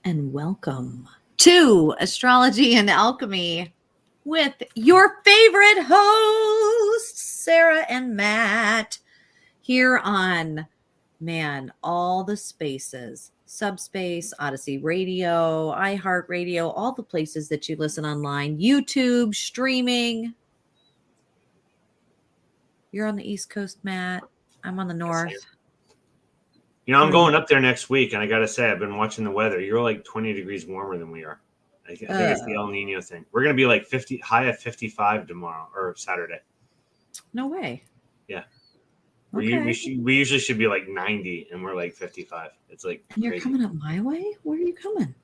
and welcome to Astrology and Alchemy with your favorite hosts, Sarah and Matt, here on, all the spaces, Subspace, Odyssey Radio, iHeartRadio, all the places that you listen online, YouTube, streaming. You're on the East Coast, Matt. I'm on the North. I'm going up there next week, and I got to say, I've been watching the weather. You're like 20 degrees warmer than we are. I think it's the El Nino thing. We're going to be like high of 55 tomorrow or Saturday. No way. Yeah. Okay. We usually should be like 90, and we're like 55. It's like and you're crazy. Coming up my way? Where are you coming?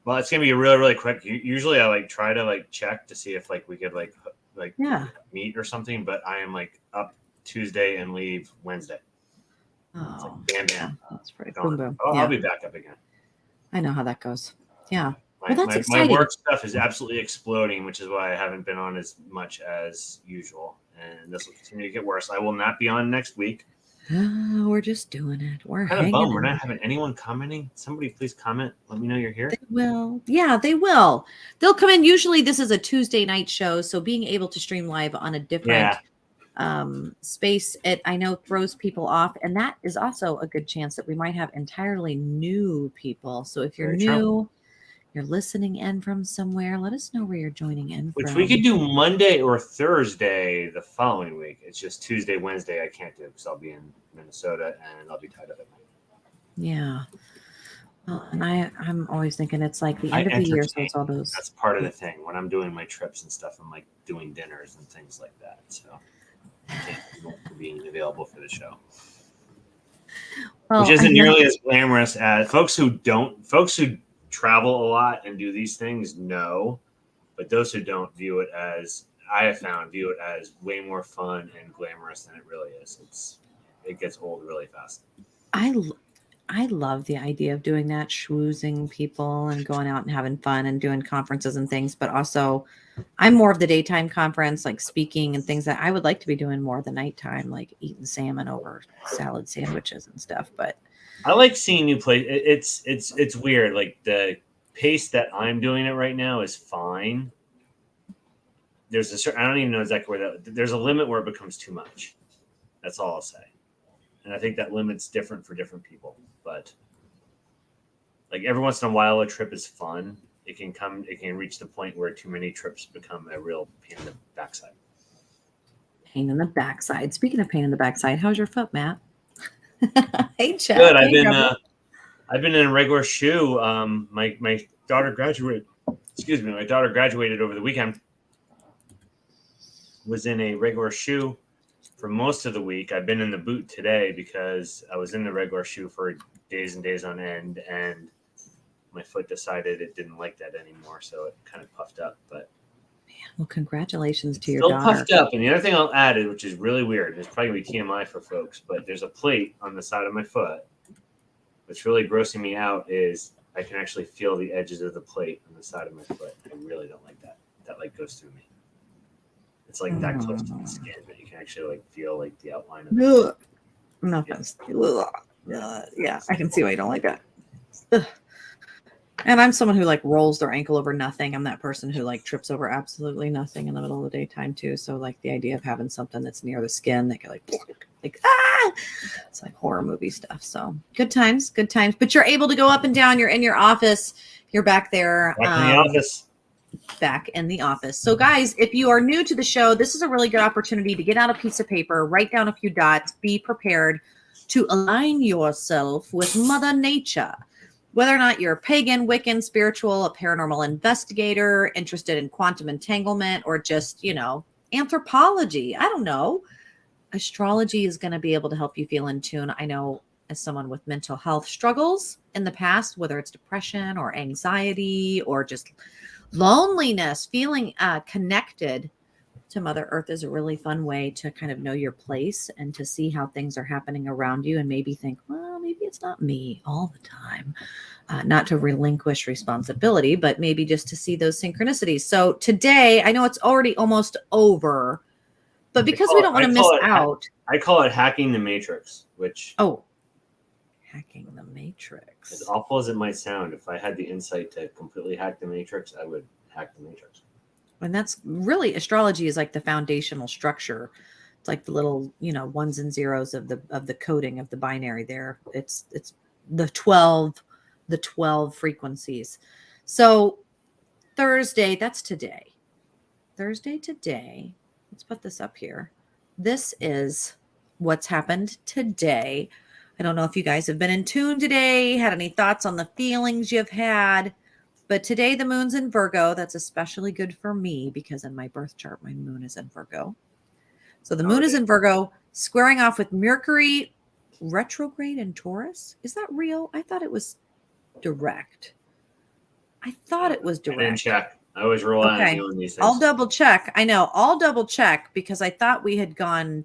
Well, it's going to be really, really quick. Usually I try to check to see if we could meet or something, but I am up Tuesday and leave Wednesday. Oh, bam, bam. That's pretty boom, boom. I'll be back up again. I know how that goes. Yeah. That's exciting. My work stuff is absolutely exploding, which is why I haven't been on as much as usual. And this will continue to get worse. I will not be on next week. We're just doing it. We're kind of bummed. We're not having anyone commenting. Somebody please comment. Let me know you're here. They will. Yeah, they will. They'll come in. Usually this is a Tuesday night show, so being able to stream live on a different space, I know throws people off, and that is also a good chance that we might have entirely new people. So if you're new, you're listening in from somewhere, let us know where you're joining in from. Which we could do Monday or Thursday the following week. It's just Tuesday, Wednesday I can't do because I'll be in Minnesota and I'll be tied up at night. Yeah. Well, and I'm always thinking it's like the end of the year, so it's all those. That's part of the thing. When I'm doing my trips and stuff, I'm doing dinners and things like that. So I can't be available for the show. Which isn't nearly as glamorous as folks who travel a lot and do these things know, but those who don't view it as way more fun and glamorous than it really is. It gets old really fast. I love the idea of doing that, schmoozing people and going out and having fun and doing conferences and things, but also I'm more of the daytime conference, speaking and things that I would like to be doing more the nighttime, eating salmon over salad sandwiches and stuff. But I like seeing new places. It's weird. The pace that I'm doing it right now is fine. There's a certain, I don't even know exactly where there's a limit where it becomes too much. That's all I'll say. And I think that limit's different for different people. But every once in a while, a trip is fun. It can reach the point where too many trips become a real pain in the backside. Pain in the backside. Speaking of pain in the backside, how's your foot, Matt? Hey, Chad. Good. I've been in a regular shoe. My daughter graduated. My daughter graduated over the weekend. Was in a regular shoe for most of the week. I've been in the boot today because I was in the regular shoe for days and days on end, and my foot decided it didn't like that anymore, so it kind of puffed up. But well, congratulations to your daughter. Still puffed up. And the other thing I'll add, which is really weird, it's probably going to be TMI for folks, but there's a plate on the side of my foot. What's really grossing me out is I can actually feel the edges of the plate on the side of my foot. I really don't like that. That goes through me. It's that close to the skin that you can actually feel the outline of it. No offense. Yeah, I can see why you don't like that. Ugh. And I'm someone who rolls their ankle over nothing. I'm that person who trips over absolutely nothing in the middle of the daytime too. So the idea of having something that's near the skin that can it's horror movie stuff. So good times. But you're able to go up and down. You're in your office. You're back there. Back in the office. So guys, if you are new to the show, this is a really good opportunity to get out a piece of paper, write down a few dots, be prepared to align yourself with Mother Nature. Whether or not you're a pagan, Wiccan, spiritual, a paranormal investigator, interested in quantum entanglement, or just, anthropology, I don't know. Astrology is going to be able to help you feel in tune. I know as someone with mental health struggles in the past, whether it's depression or anxiety or just loneliness, feeling connected to Mother Earth is a really fun way to kind of know your place and to see how things are happening around you and maybe think, well, maybe it's not me all the time. Not to relinquish responsibility, but maybe just to see those synchronicities. So today, I know it's already almost over, but because we don't want to miss out. I call it hacking the matrix, which Hacking the Matrix. As awful as it might sound, if I had the insight to completely hack the Matrix, I would hack the Matrix. And that's really, astrology is like the foundational structure. It's like the little, ones and zeros of the coding of the binary there. It's the 12 frequencies. So Thursday, that's today. Thursday today. Let's put this up here. This is what's happened today. I don't know if you guys have been in tune today, had any thoughts on the feelings you've had, but today the moon's in Virgo. That's especially good for me because in my birth chart, my moon is in Virgo. So the moon is in Virgo, squaring off with Mercury retrograde in Taurus. Is that real? I thought it was direct. I didn't check. I always rely on you on these things. I'll double check. I know. I'll double check because I thought we had gone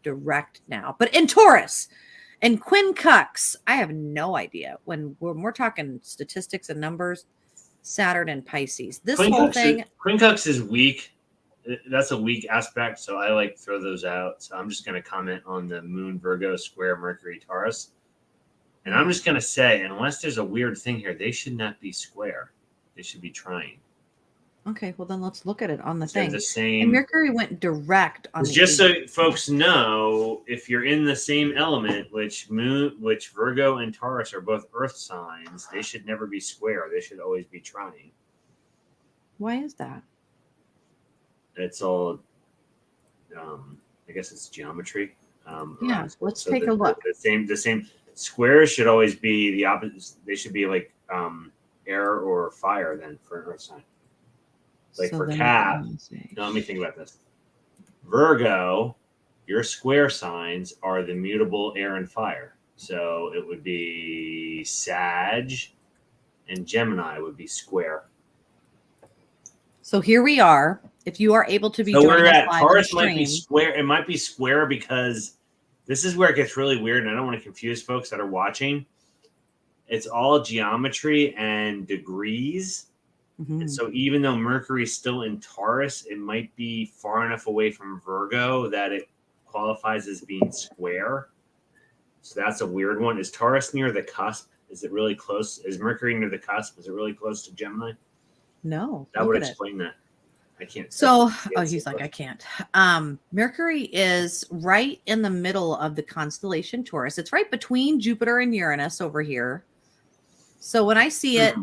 direct now. But in Taurus and Quincux, I have no idea. When we're talking statistics and numbers, Saturn and Pisces. This whole thing. Quincux is weak. That's a weak aspect. So I throw those out. So I'm just going to comment on the moon Virgo square Mercury Taurus. And I'm just going to say, unless there's a weird thing here, they should not be square. They should be trine. Okay, well then let's look at it on the thing. The same. And Mercury went direct on the just 8th. So folks know, if you're in the same element, which Virgo and Taurus are both earth signs, they should never be square. They should always be trine. Why is that? It's all, I guess it's geometry. Yeah, let's take a look. The same squares should always be the opposite. They should be like air or fire then for an earth sign. Like so for Cap, now let me think about this. Virgo, your square signs are the mutable air and fire. So it would be Sag and Gemini would be square. So here we are. If you are able to be joining us live Taurus might be square. It might be square because this is where it gets really weird, and I don't want to confuse folks that are watching. It's all geometry and degrees. Mm-hmm. And so even though Mercury is still in Taurus, it might be far enough away from Virgo that it qualifies as being square. So that's a weird one. Is Taurus near the cusp? Is it really close? Is Mercury near the cusp? Is it really close to Gemini? No. That would explain that. I can't. So, he's like, I can't. Mercury is right in the middle of the constellation Taurus. It's right between Jupiter and Uranus over here. So when I see it,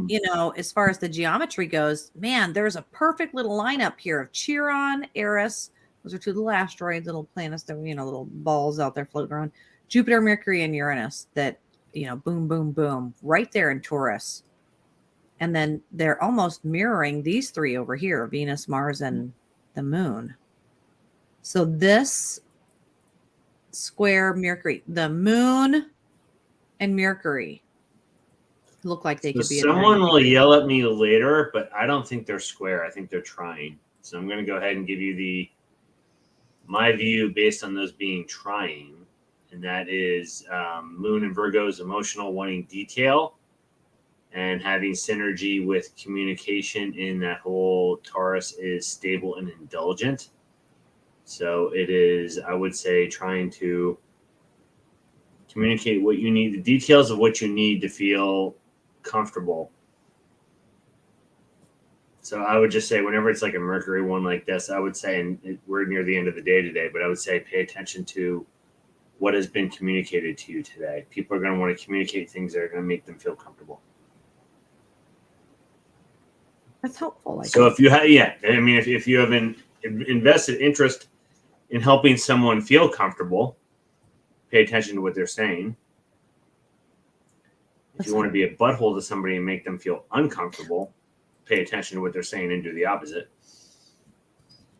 as far as the geometry goes, man, there's a perfect little lineup here of Chiron, Eris. Those are two little asteroids, little planets that, little balls out there floating around. Jupiter, Mercury, and Uranus that, boom, boom, boom, right there in Taurus. And then they're almost mirroring these three over here, Venus, Mars, and the moon. So this square Mercury, the moon and Mercury look like they could be. Someone will yell at me later, but I don't think they're square. I think they're trine. So I'm going to go ahead and give you my view based on those being trine. And that is moon and Virgo's emotional, wanting detail and having synergy with communication in that whole Taurus is stable and indulgent. So it is, I would say, trying to communicate what you need, the details of what you need to feel comfortable. So I would just say, whenever it's like a Mercury one like this, I would say, and we're near the end of the day today, but I would say pay attention to what has been communicated to you today. People are going to want to communicate things that are going to make them feel comfortable. That's helpful. So if you have, if you have an invested interest in helping someone feel comfortable, pay attention to what they're saying. If you want to be a butthole to somebody and make them feel uncomfortable, pay attention to what they're saying and do the opposite.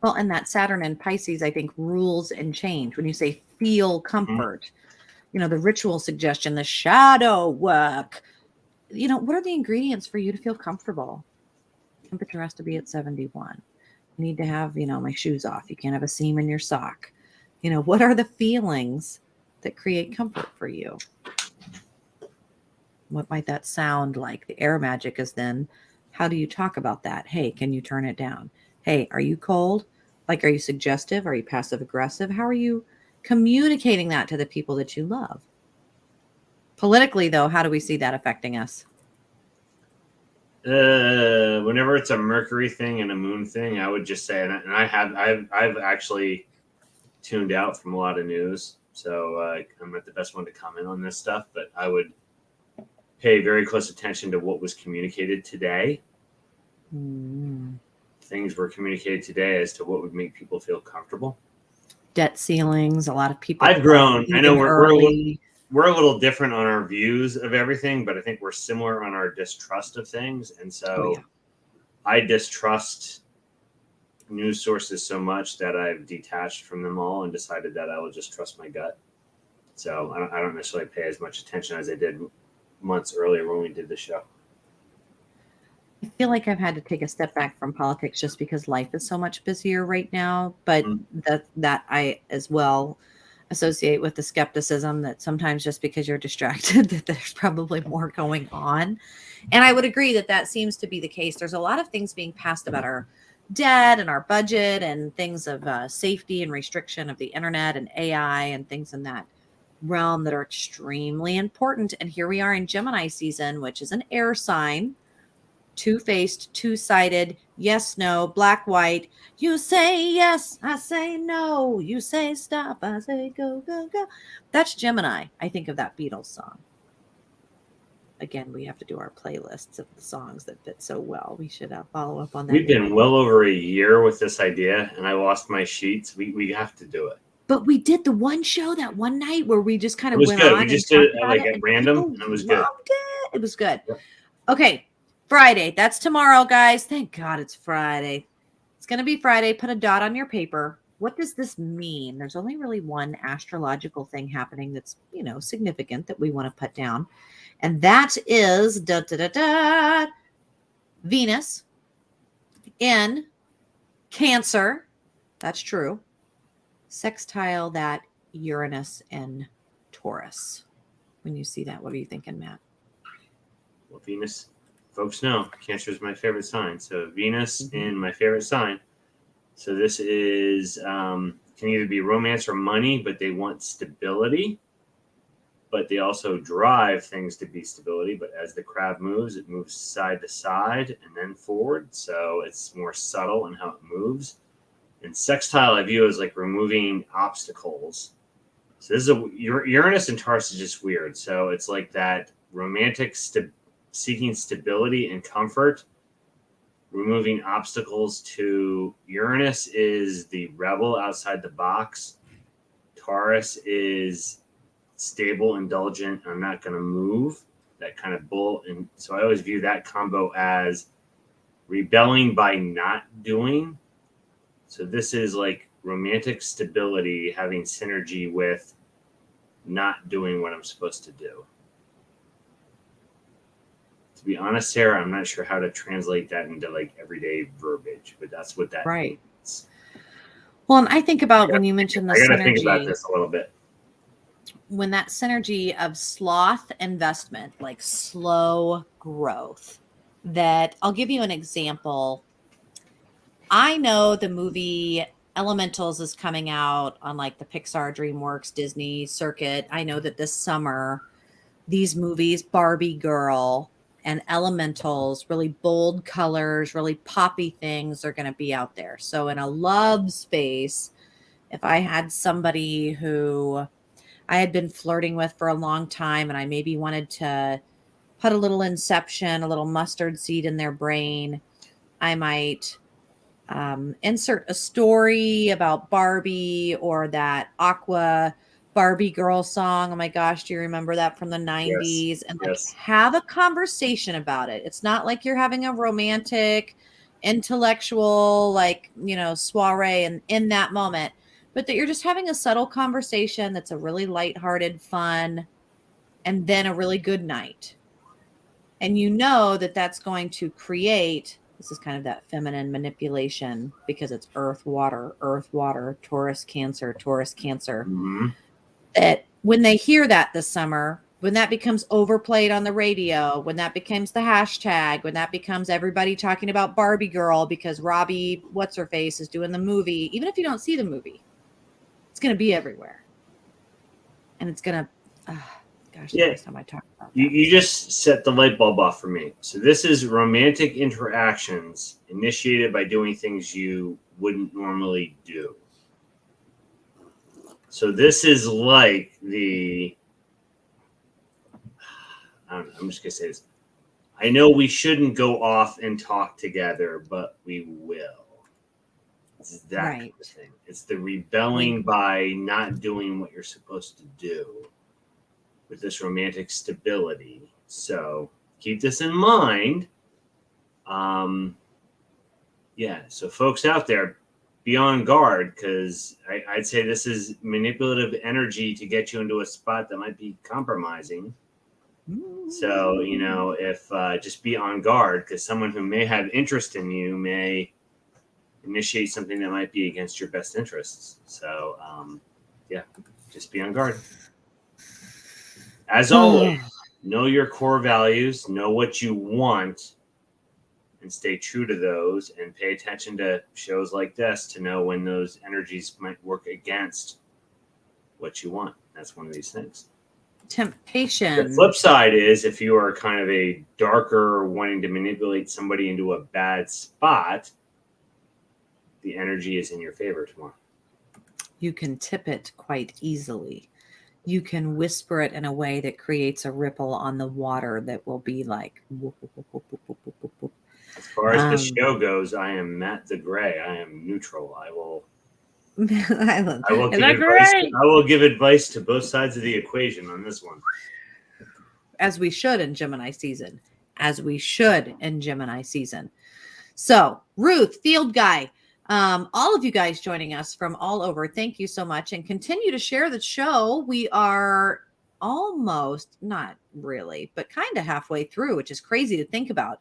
Well, and that Saturn and Pisces, I think, rules and change. When you say feel comfort, the ritual suggestion, the shadow work, what are the ingredients for you to feel comfortable? Temperature has to be at 71. You need to have, my shoes off. You can't have a seam in your sock. What are the feelings that create comfort for you? What might that sound like? The air magic is then, how do you talk about that? Hey, can you turn it down? Hey, are you cold? Like, are you suggestive? Are you passive aggressive? How are you communicating that to the people that you love? Politically, though, how do we see that affecting us? Whenever it's a Mercury thing and a Moon thing, I would just say, and I've actually tuned out from a lot of news, so I'm not the best one to comment on this stuff, but I would pay very close attention to what was communicated today. Things were communicated today as to what would make people feel comfortable. Debt ceilings, a lot of people. I've grown. I know we're a little different on our views of everything, but I think we're similar on our distrust of things. And so I distrust news sources so much that I've detached from them all and decided that I will just trust my gut. So I don't necessarily pay as much attention as I did months earlier when we did the show. I feel like I've had to take a step back from politics just because life is so much busier right now. But that I as well associate with the skepticism that sometimes just because you're distracted, that there's probably more going on. And I would agree that that seems to be the case. There's a lot of things being passed about our debt and our budget and things of safety and restriction of the internet and AI and things in that realm that are extremely important. And here we are in Gemini season, which is an air sign. Two-faced, two-sided, yes, no, black, white. You say yes, I say no. You say stop, I say go, go, go. That's Gemini. I think of that Beatles song. Again, we have to do our playlists of the songs that fit so well. We should follow up on that. We've been well over a year with this idea, and I lost my sheets. We have to do it. But we did the one show that one night where we just kind of went good. on. We just did it like at random, and it was good. It was good. Yep. Okay. Friday. That's tomorrow, guys. Thank God it's Friday. It's going to be Friday. Put a dot on your paper. What does this mean? There's only really one astrological thing happening that's, significant that we want to put down. And that is Venus in Cancer. That's true. Sextile that Uranus in Taurus. When you see that, what are you thinking, Matt? Well, Venus... Folks know Cancer is my favorite sign. So Venus in my favorite sign. So this is can either be romance or money, but they want stability. But they also drive things to be stability. But as the crab moves, it moves side to side and then forward. So it's more subtle in how it moves. And sextile I view as like removing obstacles. So this is Uranus and Taurus is just weird. So it's like that romantic seeking stability and comfort, removing obstacles to Uranus is the rebel outside the box. Taurus is stable, indulgent. I'm not going to move, that kind of bull. And so I always view that combo as rebelling by not doing. So this is like romantic stability having synergy with not doing what I'm supposed to do. To be honest, Sarah, I'm not sure how to translate that into like everyday verbiage, but that's what that means. Well, and I think about when you mentioned the synergy. I got to think about this a little bit. When that synergy of sloth investment, like slow growth, that I'll give you an example. I know the movie Elementals is coming out on like the Pixar, DreamWorks, Disney circuit. I know that this summer, these movies, Barbie Girl and Elementals, really bold colors, really poppy things are going to be out there. So in a love space, if I had somebody who I had been flirting with for a long time and I maybe wanted to put a little inception, a little mustard seed in their brain, I might insert a story about Barbie or that Aqua Barbie Girl song. Oh my gosh, do you remember that from the 90s? Yes, and like have a conversation about it. It's not like you're having a romantic, intellectual, soiree in that moment, but that you're just having a subtle conversation that's a really lighthearted, fun, and then a really good night. And you know that that's going to create, this is kind of that feminine manipulation because it's earth, water, Taurus, Cancer. Mm-hmm. That when they hear that this summer, when that becomes overplayed on the radio, when that becomes the hashtag, when that becomes everybody talking about Barbie Girl because Robbie, what's her face, is doing the movie, even if you don't see the movie, it's going to be everywhere. And it's going to, God, Gosh, Yeah. the last time I talked about that. You just set the light bulb off for me. So this is romantic interactions initiated by doing things you wouldn't normally do. So this is like I don't know, I'm just going to say this. I know we shouldn't go off and talk together, but we will. It's that kind of thing. It's the rebelling by not doing what you're supposed to do with this romantic stability. So keep this in mind. So folks out there, be on guard, because I'd say this is manipulative energy to get you into a spot that might be compromising. So, if just be on guard, because someone who may have interest in you may initiate something that might be against your best interests. So, just be on guard. As always, know your core values, know what you want, and stay true to those, and pay attention to shows like this to know when those energies might work against what you want. That's one of these things. Temptation. The flip side is, if you are kind of a darker, wanting to manipulate somebody into a bad spot, the energy is in your favor tomorrow. You can tip it quite easily. You can whisper it in a way that creates a ripple on the water that will be like whoop, whoop, whoop, whoop, whoop, whoop, whoop, whoop. As far as the show goes, I am Matt the Gray. I am neutral. I will give advice. I will give advice to both sides of the equation on this one. As we should in Gemini season. So, Ruth, Field Guy, all of you guys joining us from all over, thank you so much, and continue to share the show. We are almost, not really, but kind of halfway through, which is crazy to think about.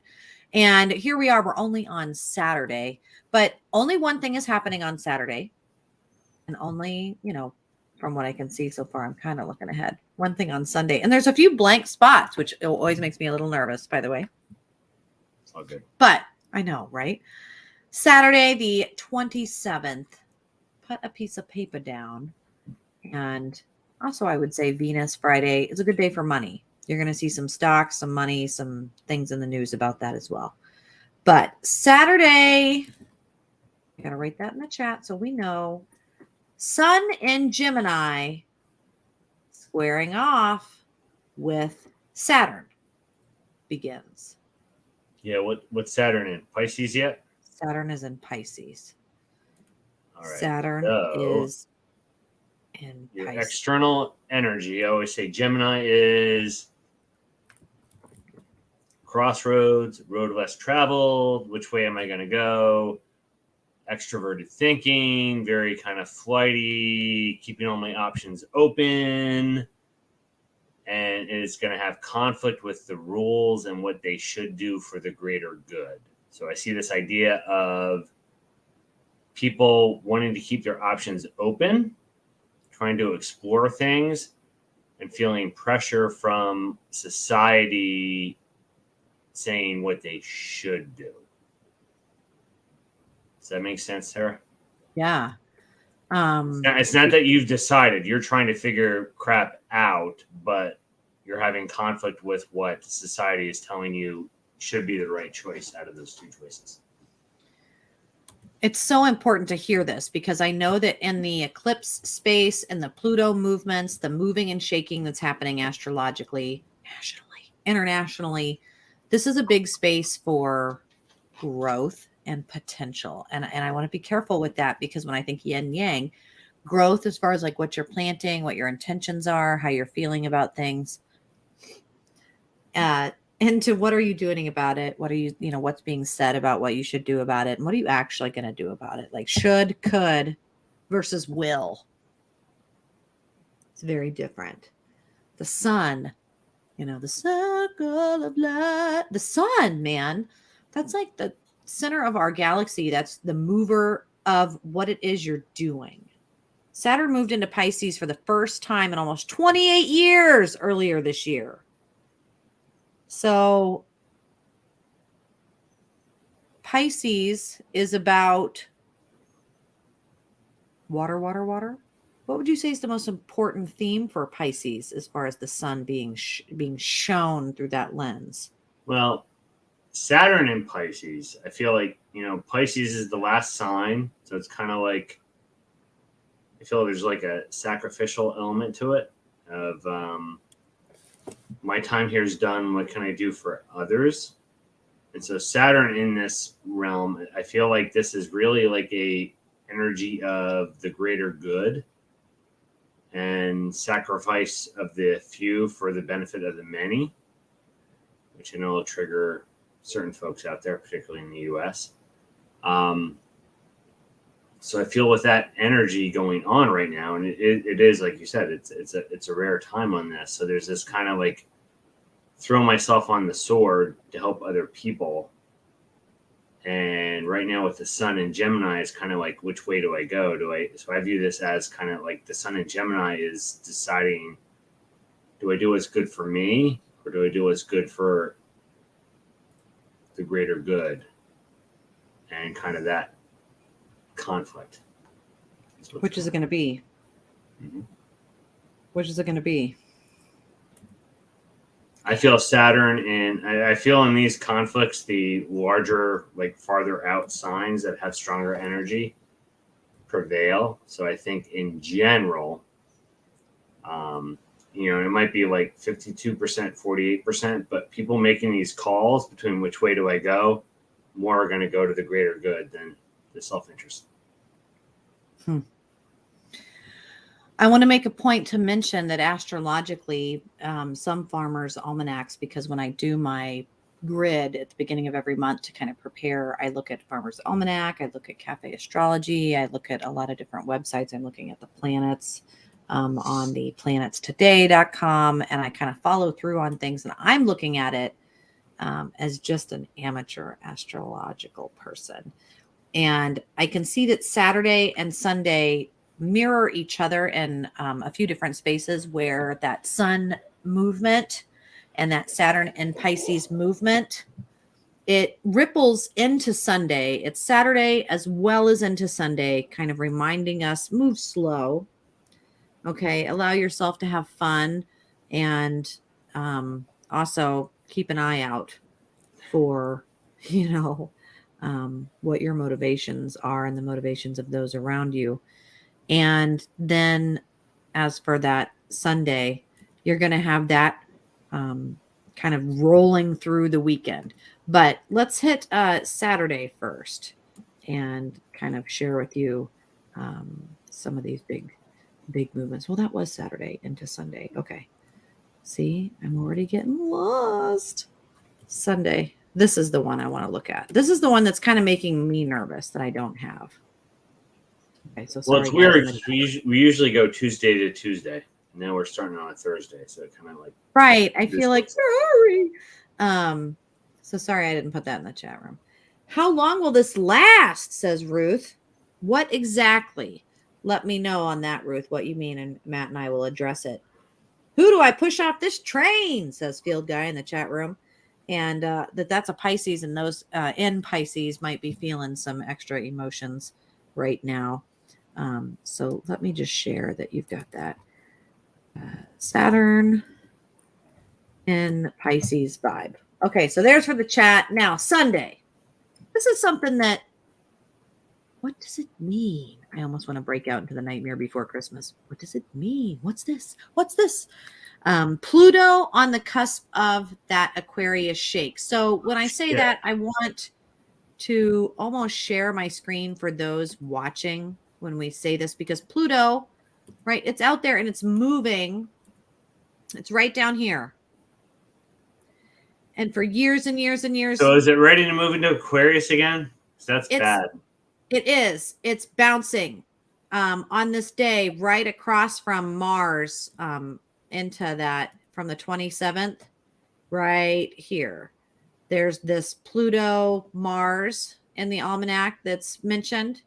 And here we are. We're only on Saturday, but only one thing is happening on Saturday. And only, from what I can see so far, I'm kind of looking ahead. One thing on Sunday. And there's a few blank spots, which always makes me a little nervous, by the way. It's all good. But I know, right? Saturday, the 27th, put a piece of paper down. And also, I would say Venus Friday is a good day for money. You're going to see some stocks, some money, some things in the news about that as well. But Saturday, I got to write that in the chat so we know. Sun in Gemini squaring off with Saturn begins. Yeah, what's Saturn in? Pisces yet? Saturn is in Pisces. All right. Saturn is in your Pisces. External energy. I always say Gemini is crossroads, road less traveled. Which way am I going to go? Extroverted thinking, very kind of flighty, keeping all my options open. And it's going to have conflict with the rules and what they should do for the greater good. So I see this idea of people wanting to keep their options open, trying to explore things, and feeling pressure from society saying what they should do. Does that make sense, Sarah? Yeah. It's not that you've decided. You're trying to figure crap out, but you're having conflict with what society is telling you should be the right choice out of those two choices. It's so important to hear this, because I know that in the eclipse space and the Pluto movements, the moving and shaking that's happening astrologically, nationally, internationally, this is a big space for growth and potential. And I want to be careful with that, because when I think yin yang, growth as far as like what you're planting, what your intentions are, how you're feeling about things, into what are you doing about it? What are you, what's being said about what you should do about it? And what are you actually going to do about it? Like should, could versus will. It's very different. The sun, the circle of light, the sun, man, that's like the center of our galaxy. That's the mover of what it is you're doing. Saturn moved into Pisces for the first time in almost 28 years earlier this year. So Pisces is about water. What would you say is the most important theme for Pisces as far as the sun being shown through that lens? Well, Saturn in Pisces, I feel like, Pisces is the last sign. So it's kind of like, I feel there's like a sacrificial element to it of my time here is done. What can I do for others? And so Saturn in this realm, I feel like this is really like a energy of the greater good and sacrifice of the few for the benefit of the many, which I know will trigger certain folks out there, particularly in the US. So I feel with that energy going on right now, and it is, like you said, it's a rare time on this. So there's this kind of like throw myself on the sword to help other people. And right now with the sun in Gemini is kind of like, which way do I go? So I view this as kind of like the sun in Gemini is deciding, do I do what's good for me, or do I do what's good for the greater good? And kind of that conflict. Which is it going to be? Mm-hmm. Which is it going to be? I feel Saturn, and I feel in these conflicts, the larger, like farther out signs that have stronger energy prevail. So I think in general, it might be like 52%, 48%, but people making these calls between which way do I go, more are going to go to the greater good than the self-interest. I want to make a point to mention that astrologically, some farmers' almanacs, because when I do my grid at the beginning of every month to kind of prepare, I look at Farmer's Almanac, I look at Cafe Astrology, I look at a lot of different websites. I'm looking at the planets on the planetstoday.com, and I kind of follow through on things, and I'm looking at it as just an amateur astrological person. And I can see that Saturday and Sunday mirror each other in a few different spaces where that sun movement and that Saturn and Pisces movement, it ripples into Sunday. It's Saturday as well as into Sunday, kind of reminding us, move slow. Okay. Allow yourself to have fun, and also keep an eye out for, what your motivations are and the motivations of those around you. And then as for that Sunday, you're going to have that kind of rolling through the weekend. But let's hit Saturday first and kind of share with you some of these big movements. Well, that was Saturday into Sunday. Okay. See, I'm already getting lost. Sunday. This is the one I want to look at. This is the one that's kind of making me nervous that I don't have. Okay, so well, it's weird because we usually go Tuesday to Tuesday. Now we're starting on a Thursday, so it kind of like right. I feel like sorry. So sorry I didn't put that in the chat room. How long will this last? Says Ruth. What exactly? Let me know on that, Ruth. What you mean, and Matt and I will address it. Who do I push off this train? Says Field Guy in the chat room. And that's a Pisces, and those in Pisces might be feeling some extra emotions right now. So let me just share that you've got that Saturn in Pisces vibe. Okay, so there's for the chat. Now, Sunday. This is something that, what does it mean? I almost want to break out into the Nightmare Before Christmas. What does it mean? What's this? What's this? Pluto on the cusp of that Aquarius shake. So when I say that, I want to almost share my screen for those watching when we say this, because Pluto, right, it's out there and it's moving. It's right down here. And for years and years and years. So is it ready to move into Aquarius again? So that's bad. It is. It's bouncing on this day right across from Mars into that from the 27th right here. There's this Pluto Mars in the almanac that's mentioned.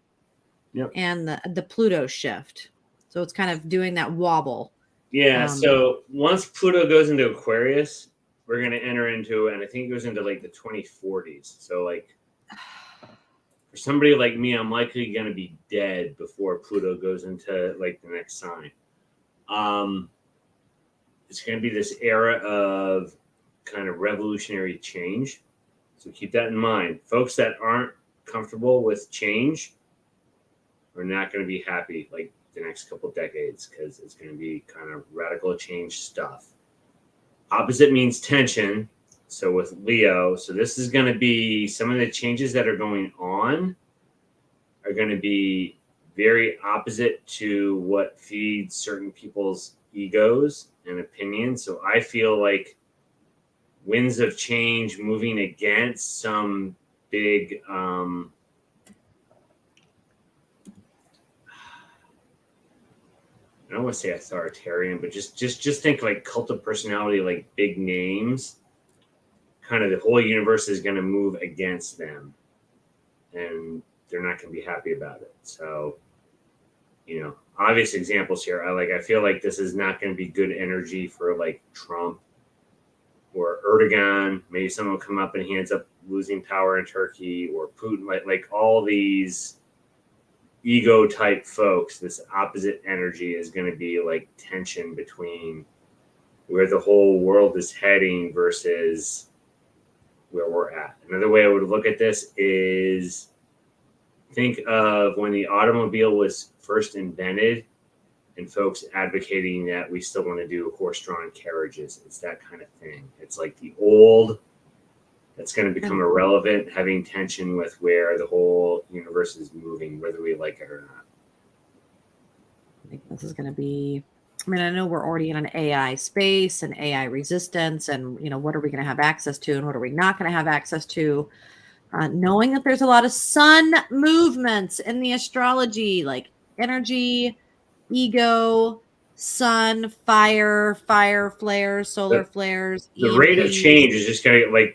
Yep. And the Pluto shift. So it's kind of doing that wobble. Yeah. So once Pluto goes into Aquarius, we're going to enter into, and I think it goes into like the 2040s. So like For somebody like me, I'm likely going to be dead before Pluto goes into like the next sign. It's going to be this era of kind of revolutionary change. So keep that in mind. Folks that aren't comfortable with change are not going to be happy like the next couple of decades, because it's going to be kind of radical change stuff. Opposite means tension. So with Leo, so this is going to be some of the changes that are going on are going to be very opposite to what feeds certain people's egos and opinions. So I feel like winds of change moving against some big I don't want to say authoritarian, but just think like cult of personality, like big names. Kind of the whole universe is going to move against them, and they're not going to be happy about it. So, obvious examples here. I feel like this is not going to be good energy for like Trump or Erdogan. Maybe someone will come up and he ends up losing power in Turkey, or Putin. Like all these ego type folks, this opposite energy is going to be like tension between where the whole world is heading versus where we're at. Another way I would look at this is think of when the automobile was first invented and folks advocating that we still want to do horse-drawn carriages. It's that kind of thing. It's like the old that's going to become irrelevant, having tension with where the whole universe is moving, whether we like it or not. I think this is going to be, I know we're already in an AI space and AI resistance, and, what are we going to have access to and what are we not going to have access to? Knowing that there's a lot of sun movements in the astrology, like energy, ego, sun, fire flares, solar flares. The rate of EMPs. change is just going to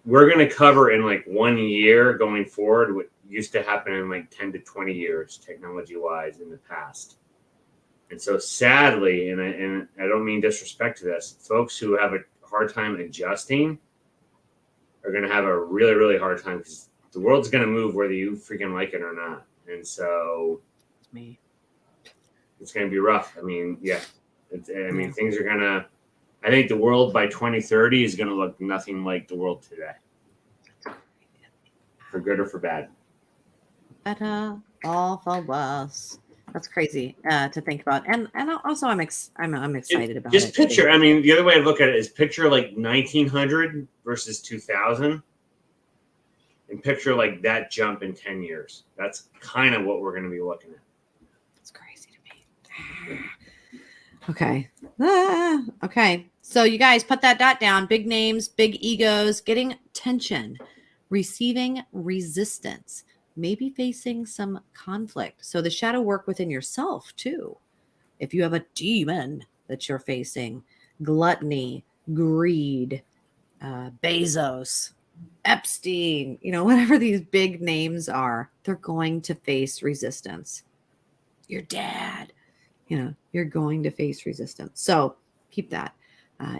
we're going to cover in like 1 year going forward what used to happen in like 10 to 20 years technology wise in the past. And so sadly, and I don't mean disrespect to this, folks who have a hard time adjusting are going to have a really, really hard time, because the world's going to move whether you freaking like it or not. And so it's going to be rough. Things are going to, I think the world by 2030 is going to look nothing like the world today, for good or for bad. Better all for worse. That's crazy to think about, and also I'm excited about it. Just picture. The other way I look at it is picture like 1900 versus 2000, and picture like that jump in 10 years. That's kind of what we're going to be looking at. That's crazy to me. Okay. Okay. So you guys put that dot down. Big names, big egos, getting tension, receiving resistance, maybe facing some conflict. So the shadow work within yourself too. If you have a demon that you're facing, gluttony, greed, Bezos, Epstein, whatever these big names are, they're going to face resistance. Your dad, you're going to face resistance. So keep that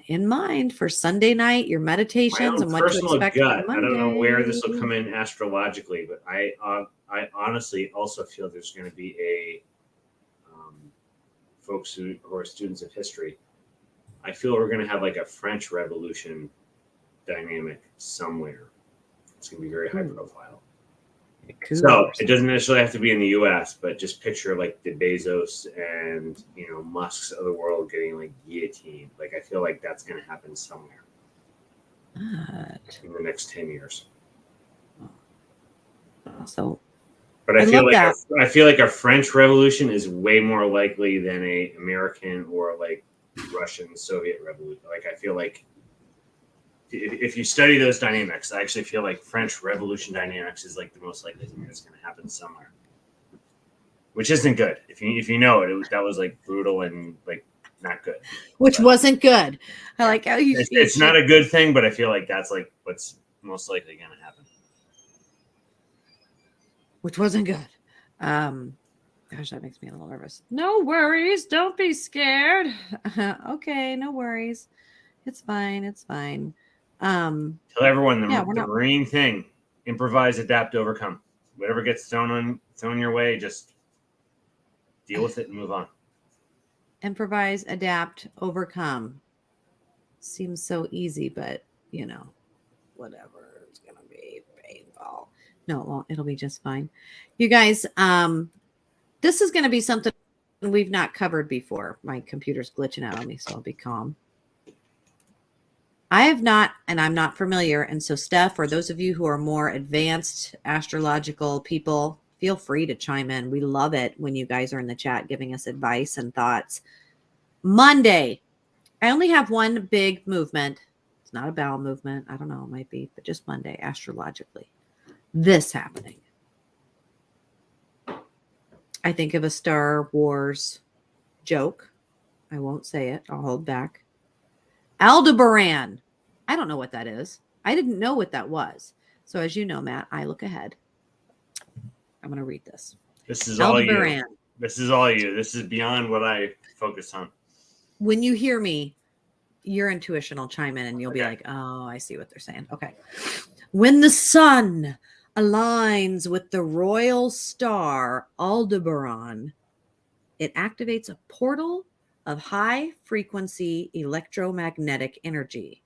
in mind for Sunday night, your meditations and what to expect gut. for Monday. I don't know where this will come in astrologically, but I honestly also feel there's going to be a folks who are students of history. I feel we're going to have like a French Revolution dynamic somewhere. It's going to be very high profile. Cool. So it doesn't necessarily have to be in the U.S., but just picture like the Bezos and Musk's of the world getting like guillotined. Like I feel like that's going to happen somewhere in the next 10 years. So, but I feel like a French Revolution is way more likely than a American or like Russian Soviet Revolution. Like I feel like if you study those dynamics, I actually feel like French Revolution dynamics is like the most likely thing that's going to happen somewhere, which isn't good. If you know it, that was like brutal and like not good. Which wasn't good. I like how it's not a good thing, but I feel like that's like what's most likely going to happen. Which wasn't good. Gosh, that makes me a little nervous. No worries. Don't be scared. Okay, no worries. It's fine. It's fine. Tell everyone the Marine thing: improvise, adapt, overcome. whatever gets thrown your way, just deal with it and move on. Improvise, adapt, overcome. Seems so easy, but whatever. It's gonna be painful. No, it won't. It'll be just fine. You guys, this is gonna be something we've not covered before. My computer's glitching out on me, so I'll be calm. I have not, and I'm not familiar. And so, Steph, or those of you who are more advanced astrological people, feel free to chime in. We love it when you guys are in the chat giving us advice and thoughts. Monday, I only have one big movement. It's not a bowel movement. I don't know. It might be, but just Monday, astrologically. This happening. I think of a Star Wars joke. I won't say it. I'll hold back. Aldebaran. I don't know what that is. I didn't know what that was. So as you know, Matt, I look ahead. I'm going to read this. This is all you. This is all you. This is beyond what I focus on. When you hear me, your intuition will chime in and you'll be like, oh, I see what they're saying. Okay. When the sun aligns with the royal star Aldebaran, it activates a portal of high frequency electromagnetic energy.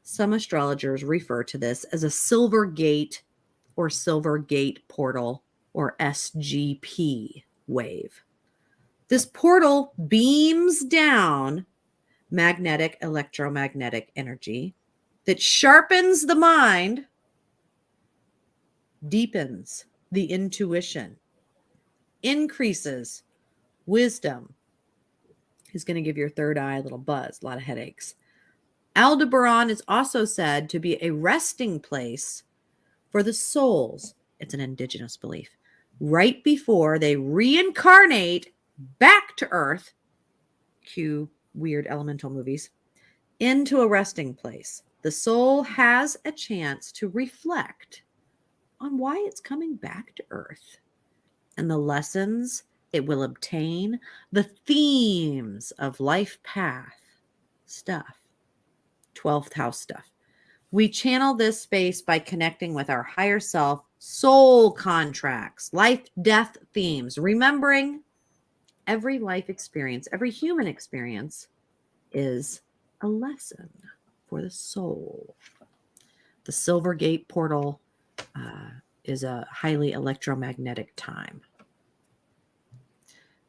Some astrologers refer to this as a silver gate or silver gate portal or SGP wave. This portal beams down magnetic electromagnetic energy that sharpens the mind, deepens the intuition, increases wisdom. Is going to give your third eye a little buzz, a lot of headaches. Aldebaran is also said to be a resting place for the souls. It's an indigenous belief. Right before they reincarnate back to Earth, cue weird elemental movies, into a resting place. The soul has a chance to reflect on why it's coming back to Earth and the lessons it will obtain, the themes of life path stuff, 12th house stuff. We channel this space by connecting with our higher self, soul contracts, life, death themes, remembering every life experience, every human experience is a lesson for the soul. The Silver Gate portal is a highly electromagnetic time.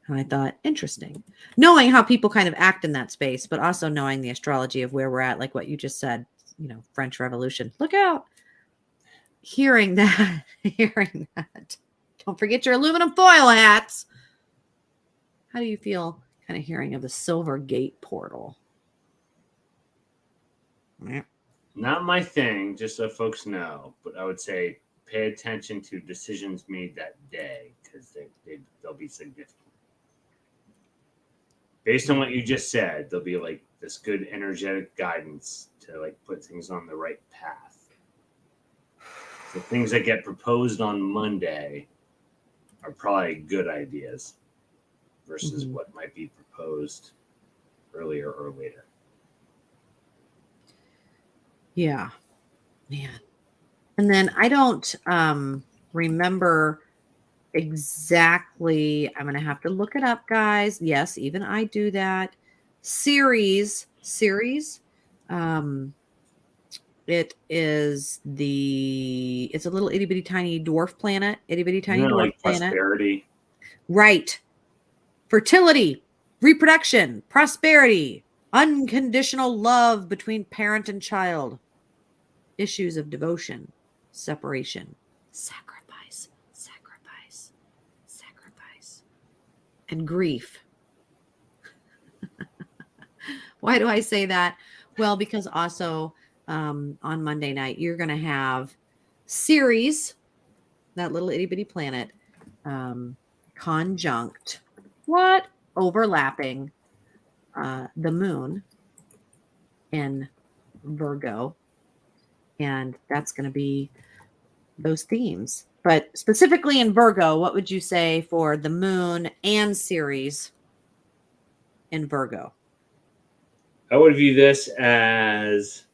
And I thought, interesting. Knowing how people kind of act in that space, but also knowing the astrology of where we're at, like what you just said, French Revolution. Look out. Hearing that. Don't forget your aluminum foil hats. How do you feel kind of hearing of the Silver Gate portal? Yeah. Not my thing, just so folks know, but I would say pay attention to decisions made that day because they'll be significant. Based on what you just said, there'll be like this good energetic guidance to like put things on the right path. So things that get proposed on Monday are probably good ideas versus what might be proposed earlier or later. Yeah, man. And then I don't remember exactly. I'm going to have to look it up, guys. Yes, even I do that. Ceres. It is it's a little itty bitty tiny dwarf planet. Itty bitty tiny dwarf like planet. Prosperity. Right. Fertility, reproduction, prosperity, unconditional love between parent and child, issues of devotion, separation, sacrifice, and grief. Why do I say that? Well, because also on Monday night, you're going to have Ceres, that little itty bitty planet, conjunct, overlapping the moon in Virgo. And that's going to be those themes. But specifically in Virgo, what would you say for the moon and Ceres in Virgo? I would view this as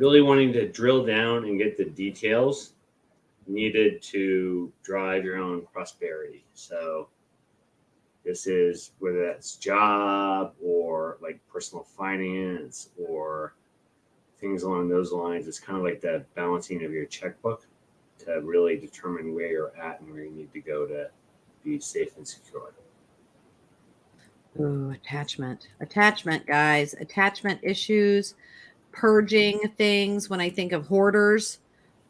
really wanting to drill down and get the details needed to drive your own prosperity. So this is whether that's job or like personal finance or things along those lines. It's kind of like the balancing of your checkbook to really determine where you're at and where you need to go to be safe and secure. Ooh, attachment, guys, attachment issues, purging things. When I think of hoarders,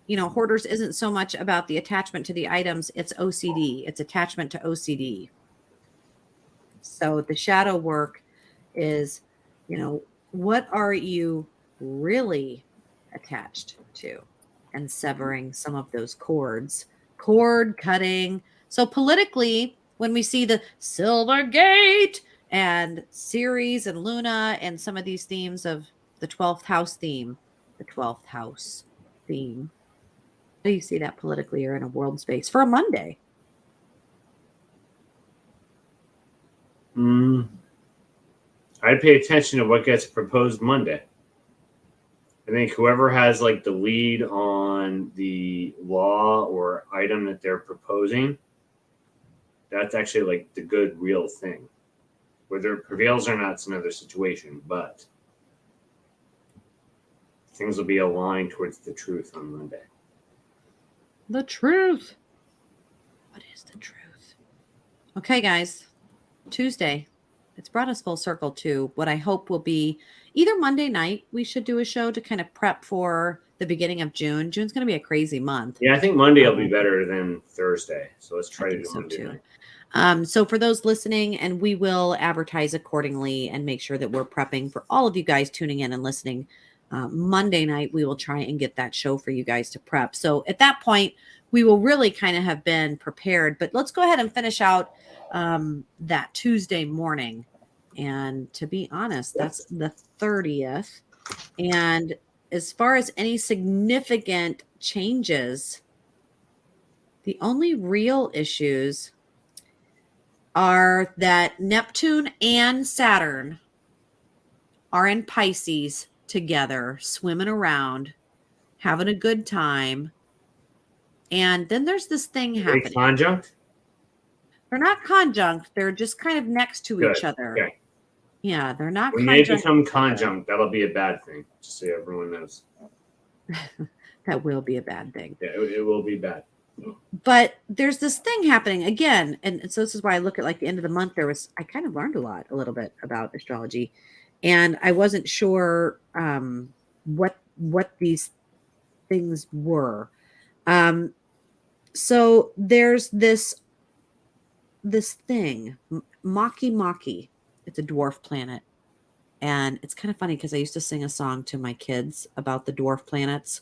hoarders isn't so much about the attachment to the items. It's OCD. It's attachment to OCD. So the shadow work is, what are you really attached to, and severing some of those cords, cord cutting. So politically, when we see the Silver Gate and Ceres and Luna and some of these themes of the 12th house theme, how do you see that politically or in a world space for a Monday? I'd pay attention to what gets proposed Monday. I think whoever has like the lead on the law or item that they're proposing, that's actually like the good real thing. Whether it prevails or not, it's another situation, but things will be aligned towards the truth on Monday. The truth. What is the truth? Okay, guys. Tuesday. It's brought us full circle to what I hope will be either Monday night. We should do a show to kind of prep for the beginning of June. June's going to be a crazy month. Yeah, I think Monday will be better than Thursday. So let's try to do Monday too. night. So for those listening, and we will advertise accordingly and make sure that we're prepping for all of you guys tuning in and listening. Monday night, we will try and get that show for you guys to prep. So at that point, we will really kind of have been prepared. But let's go ahead and finish out that Tuesday morning. And to be honest, that's the 30th. And as far as any significant changes, the only real issues are that Neptune and Saturn are in Pisces together, swimming around, having a good time. And then there's this thing happening. They conjunct? They're not conjunct. They're just kind of next to each other. Okay. Yeah, they're not when conjunct. When they become conjunct, that'll be a bad thing, just so everyone knows. That will be a bad thing. Yeah, it will be bad. But there's this thing happening again. And so this is why I look at like the end of the month, I kind of learned a little bit about astrology. And I wasn't sure what these things were. So there's this thing, Maki. It's a dwarf planet. And it's kind of funny because I used to sing a song to my kids about the dwarf planets.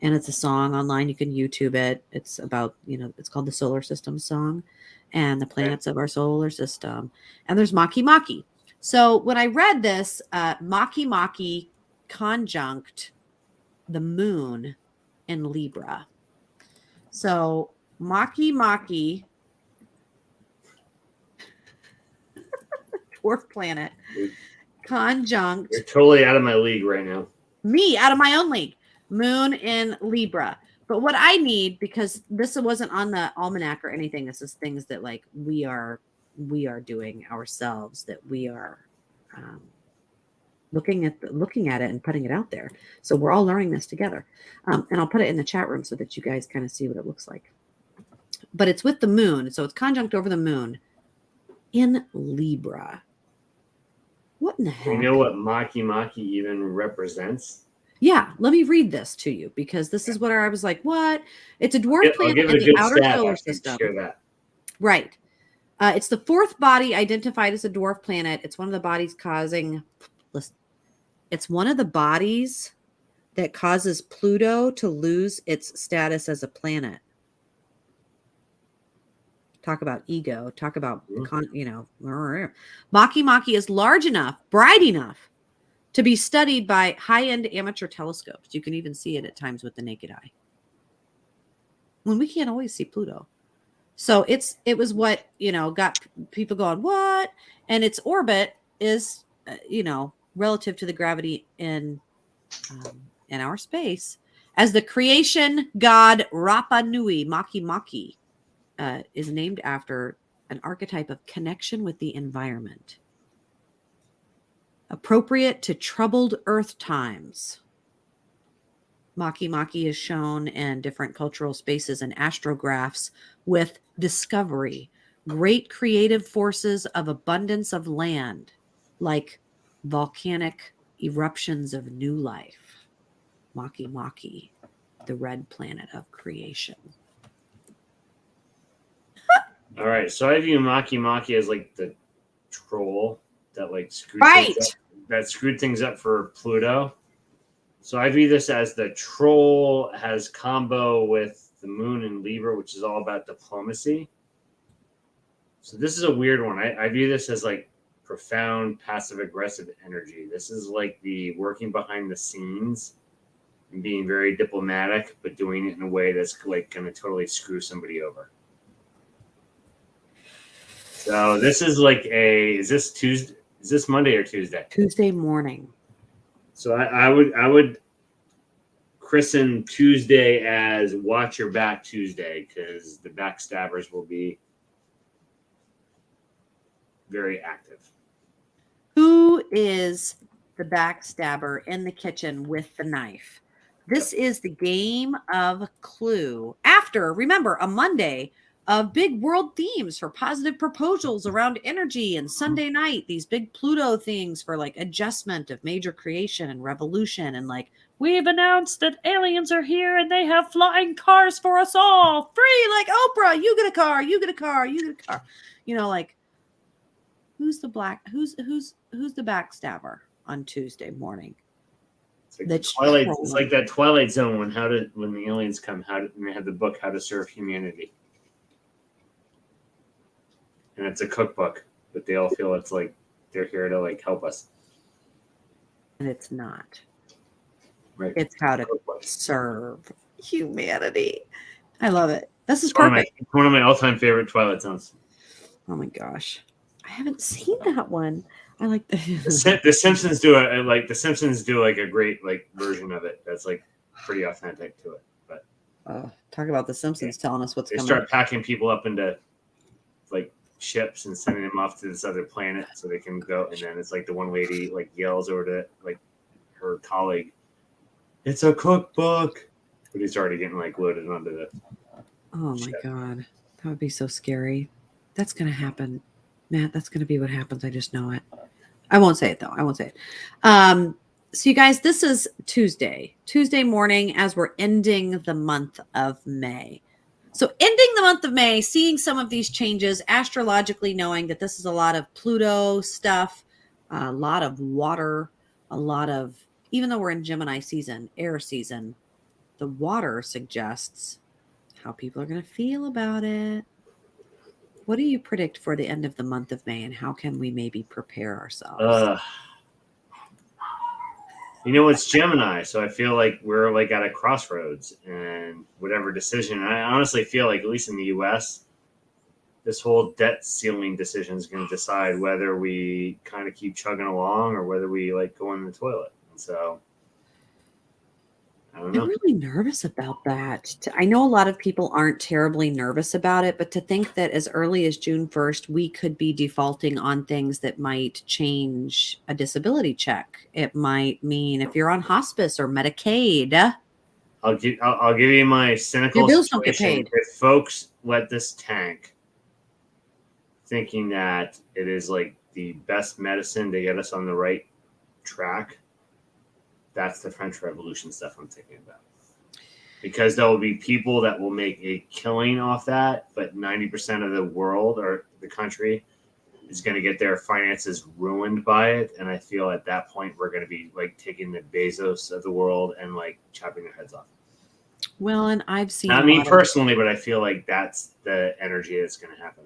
And it's a song online. You can YouTube it. It's about, it's called the Solar System Song and the planets of our solar system. And there's Maki. So when I read this, Maki conjunct the moon in Libra. So Maki dwarf planet conjunct. You're totally out of my league right now. Me out of my own league. Moon in Libra. But what I need, because this wasn't on the almanac or anything, this is things that like we are doing ourselves, that we are looking at it and putting it out there. So we're all learning this together. And I'll put it in the chat room so that you guys kind of see what it looks like. But it's with the moon. So it's conjunct over the moon in Libra. What in the heck? You know what Maki even represents? Yeah, let me read this to you because this is what I was like, what? It's a dwarf planet in the outer solar system. Share that. Right. It's the fourth body identified as a dwarf planet. It's one of the bodies it's one of the bodies that causes Pluto to lose its status as a planet. Talk about ego. Talk about, Maki is large enough, bright enough to be studied by high-end amateur telescopes. You can even see it at times with the naked eye. When we can't always see Pluto. So it was what, got people going, what? And its orbit is, relative to the gravity in in our space as the creation god Rapa Nui Maki Maki is named after an archetype of connection with the environment. Appropriate to troubled earth times. Maki Maki is shown in different cultural spaces and astrographs with discovery, great creative forces of abundance of land, like volcanic eruptions of new life. Maki Maki, the red planet of creation. All right, so I view Maki Maki as like the troll that like screwed things up for Pluto. So I view this as the troll has combo with the moon and Libra, which is all about diplomacy. So this is a weird one. I view this as like profound passive aggressive energy. This is like the working behind the scenes and being very diplomatic, but doing it in a way that's like going to totally screw somebody over. So this is like is this Tuesday? Is this Monday or Tuesday? Tuesday morning. So I would christen Tuesday as Watch Your Back Tuesday, because the backstabbers will be very active. Who is the backstabber in the kitchen with the knife? This is the game of Clue. After, remember, a Monday of big world themes for positive proposals around energy, and Sunday night, these big Pluto things for like adjustment of major creation and revolution, and like, we've announced that aliens are here and they have flying cars for us all, free, like Oprah. You get a car, you get a car, you get a car. You know, like, who's the backstabber on Tuesday morning? It's like it's like that Twilight Zone when the aliens come, and they have the book How to Serve Humanity. And it's a cookbook, but they all feel it's like they're here to like help us. And it's not. Right. It's how to serve humanity. I love it. This is perfect. One of my all-time favorite Twilight Zones. Oh my gosh. I haven't seen that one. I like the Simpsons do a great like version of it that's like pretty authentic to it. But talk about the Simpsons telling us what's they coming. Start packing people up into like ships and sending them off to this other planet so they can go, and then it's like the one lady like yells over to like her colleague, "It's a cookbook," but he's already getting like loaded onto the ship. My god, that would be so scary. That's gonna happen, Matt. That's gonna be what happens. I just know it. I won't say it though. I won't say it. So you guys, this is Tuesday morning as we're ending the month of May. So ending the month of May, seeing some of these changes, astrologically knowing that this is a lot of Pluto stuff, a lot of water, a lot of, even though we're in Gemini season, air season, the water suggests how people are going to feel about it. What do you predict for the end of the month of May, and how can we maybe prepare ourselves? It's Gemini, so I feel like we're like at a crossroads, and whatever decision, I honestly feel like, at least in the U.S., this whole debt ceiling decision is going to decide whether we kind of keep chugging along or whether we like go in the toilet. And so I don't know. I'm really nervous about that. I know a lot of people aren't terribly nervous about it, but to think that as early as June 1st, we could be defaulting on things that might change a disability check. It might mean if you're on hospice or Medicaid. I'll give you my cynical your bills situation. Don't get paid. If folks let this tank, thinking that it is like the best medicine to get us on the right track, that's the French Revolution stuff I'm thinking about. Because there will be people that will make a killing off that, but 90% of the world or the country is going to get their finances ruined by it. And I feel at that point, we're going to be like taking the Bezos of the world and like chopping their heads off. Well, and I've seen... Not me personally, but I feel like that's the energy that's going to happen.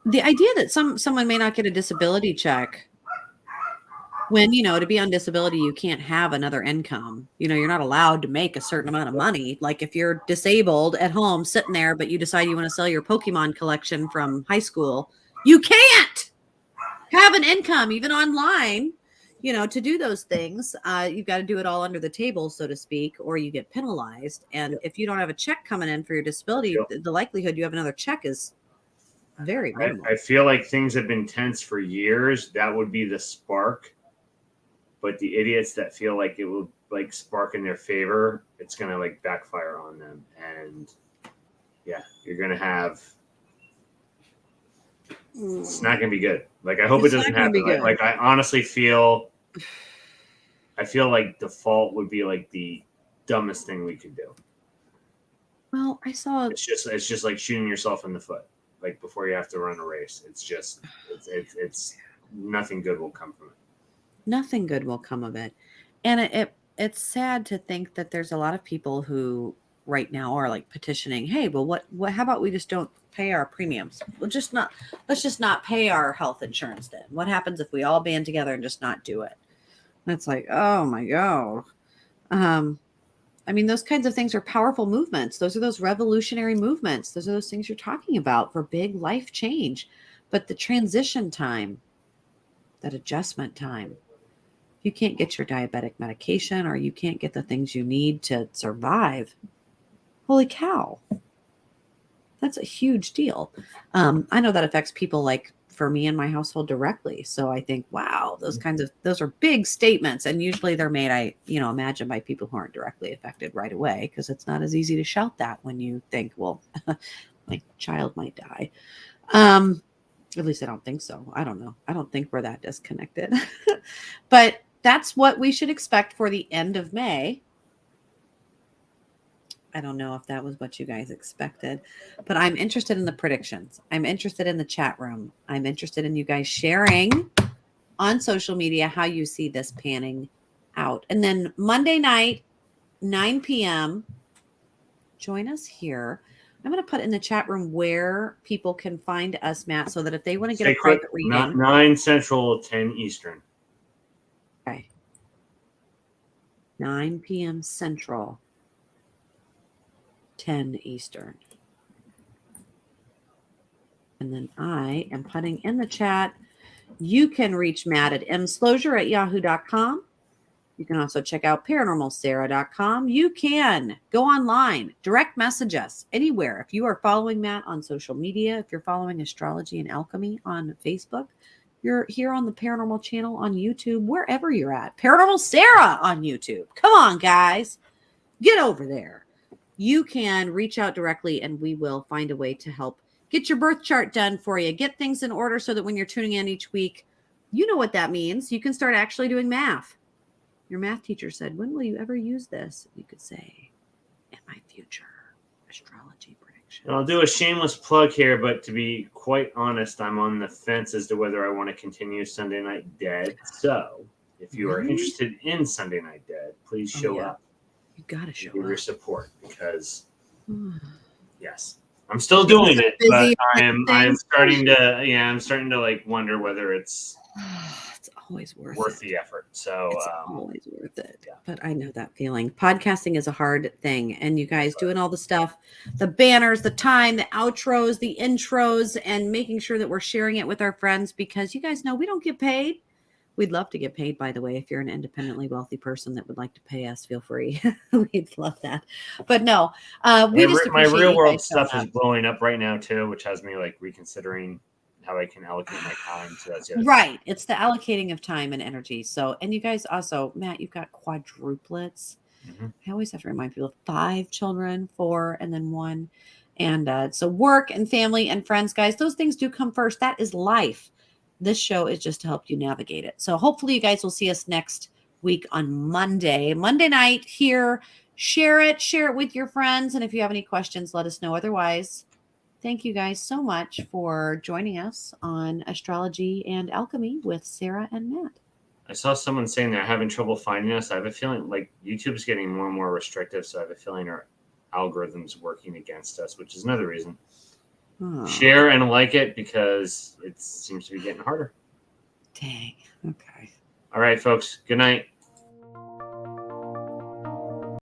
The idea that someone may not get a disability check when, to be on disability, you can't have another income. You're not allowed to make a certain amount of money. Like if you're disabled at home sitting there, but you decide you want to sell your Pokemon collection from high school, you can't have an income even online. to do those things, you've got to do it all under the table, so to speak, or you get penalized. And if you don't have a check coming in for your disability, the likelihood you have another check is very minimal. I feel like things have been tense for years. That would be the spark. But the idiots that feel like it will like spark in their favor, it's going to like backfire on them. And yeah, you're going to have, it's not going to be good. Like, I hope it doesn't happen. Like, I honestly feel, like default would be like the dumbest thing we could do. Well, I saw, it's just like shooting yourself in the foot, like before you have to run a race. It's just, it's nothing good will come from it. Nothing good will come of it. And it's sad to think that there's a lot of people who right now are like petitioning, hey, well, what, how about we just don't pay our premiums? Let's just not pay our health insurance then. What happens if we all band together and just not do it? And it's like, oh my God. I mean, those kinds of things are powerful movements. Those are those revolutionary movements. Those are those things you're talking about for big life change. But the transition time, that adjustment time, you can't get your diabetic medication or you can't get the things you need to survive. Holy cow. That's a huge deal. I know that affects people like for me and my household directly. So I think, wow, those are big statements. And usually they're made, I imagine, by people who aren't directly affected right away, because it's not as easy to shout that when you think, well, my child might die. At least I don't think so. I don't know. I don't think we're that disconnected. But that's what we should expect for the end of May. I don't know if that was what you guys expected, but I'm interested in the predictions. I'm interested in the chat room. I'm interested in you guys sharing on social media how you see this panning out. And then Monday night, 9 p.m., join us here. I'm going to put in the chat room where people can find us, Matt, so that if they want to get a private reading. 9 Central, 10 Eastern. Okay. 9 p.m. Central, 10 Eastern. And then I am putting in the chat. You can reach Matt at mslosier@yahoo.com. You can also check out paranormalsarah.com. You can go online, direct message us anywhere. If you are following Matt on social media, if you're following Astrology and Alchemy on Facebook, you're here on the Paranormal channel on YouTube, wherever you're at. Paranormal Sarah on YouTube. Come on, guys. Get over there. You can reach out directly and we will find a way to help get your birth chart done for you. Get things in order so that when you're tuning in each week, you know what that means. You can start actually doing math. Your math teacher said, when will you ever use this? You could say, in my future astrology prediction. I'll do a shameless plug here, but to be quite honest, I'm on the fence as to whether I want to continue Sunday Night Dead. So if you are interested in Sunday Night Dead, please show up. You got to show up. Give your support because, yes, I'm still doing it, but I'm starting to like wonder whether it's always worth the effort. So it's always worth it. Yeah. But I know that feeling. Podcasting is a hard thing, and you guys doing all the stuff, the banners, the time, the outros, the intros, and making sure that we're sharing it with our friends, because you guys know we don't get paid. We'd love to get paid, by the way. If you're an independently wealthy person that would like to pay us, feel free. We'd love that. But no, my real world stuff is blowing up right now too, which has me like reconsidering how I can allocate my time. So that's right. It's the allocating of time and energy. So, and you guys also, Matt, you've got quadruplets. Mm-hmm. I always have to remind people, 5 children, 4, and then 1. And so work and family and friends, guys, those things do come first. That is life. This show is just to help you navigate it. So hopefully you guys will see us next week on Monday night here. Share it with your friends. And if you have any questions, let us know. Otherwise, thank you guys so much for joining us on Astrology and Alchemy with Sarah and Matt. I saw someone saying they're having trouble finding us. I have a feeling like YouTube's getting more and more restrictive. So I have a feeling our algorithm's working against us, which is another reason. Share and like it because it seems to be getting harder. Dang. Okay. All right, folks. Good night.